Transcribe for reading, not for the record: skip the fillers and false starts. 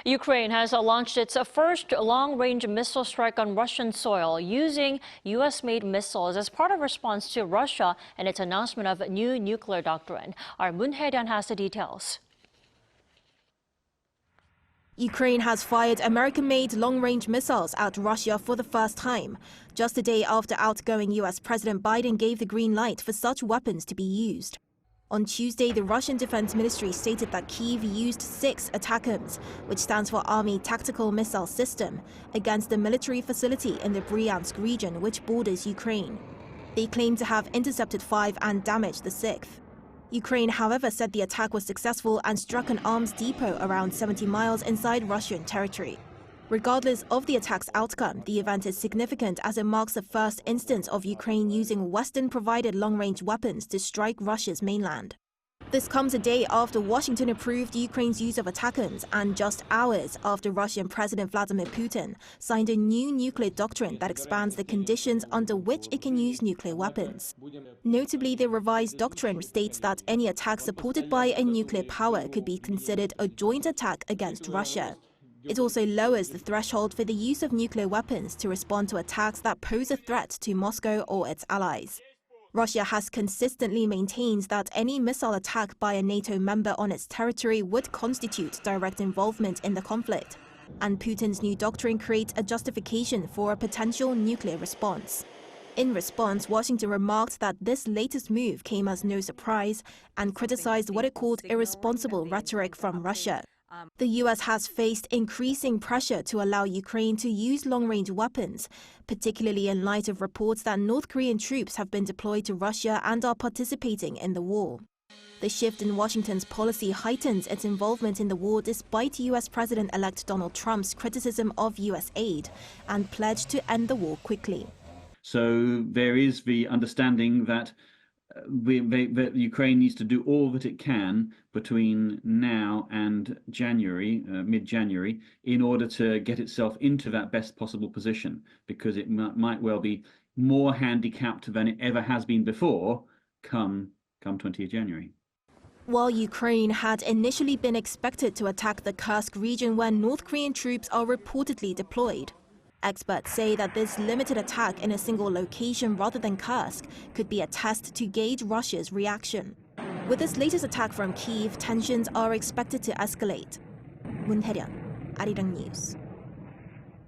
Ukraine has launched its first long-range missile strike on Russian soil using U.S.-made missiles as part of response to Russia and its announcement of a new nuclear doctrine. Our Moon Hye-ryeon has the details. Ukraine has fired American-made long-range missiles at Russia for the first time, just a day after outgoing U.S. President Biden gave the green light for such weapons to be used. On Tuesday, the Russian Defense Ministry stated that Kyiv used 6 ATACMS, which stands for Army Tactical Missile System, against a military facility in the Bryansk region which borders Ukraine. They claim to have intercepted 5 and damaged the 6th. Ukraine, however, said the attack was successful and struck an arms depot around 70 miles inside Russian territory. Regardless of the attack's outcome, the event is significant as it marks the first instance of Ukraine using Western-provided long-range weapons to strike Russia's mainland. This comes a day after Washington approved Ukraine's use of ATACMS and just hours after Russian President Vladimir Putin signed a new nuclear doctrine that expands the conditions under which it can use nuclear weapons. Notably, the revised doctrine states that any attack supported by a nuclear power could be considered a joint attack against Russia. It also lowers the threshold for the use of nuclear weapons to respond to attacks that pose a threat to Moscow or its allies. Russia has consistently maintained that any missile attack by a NATO member on its territory would constitute direct involvement in the conflict, and Putin's new doctrine creates a justification for a potential nuclear response. In response, Washington remarked that this latest move came as no surprise and criticized what it called irresponsible rhetoric from Russia. The U.S. has faced increasing pressure to allow Ukraine to use long-range weapons, particularly in light of reports that North Korean troops have been deployed to Russia and are participating in the war. The shift in Washington's policy heightens its involvement in the war despite U.S. President-elect Donald Trump's criticism of U.S. aid and pledge to end the war quickly. So there is the understanding that Ukraine needs to do all that it can between now and January, mid-January, in order to get itself into that best possible position, because it might well be more handicapped than it ever has been before come 20th January. While Ukraine had initially been expected to attack the Kursk region where North Korean troops are reportedly deployed, experts say that this limited attack in a single location rather than Kursk could be a test to gauge Russia's reaction. With this latest attack from Kyiv, tensions are expected to escalate. Moon Hye-ryeon, Arirang News.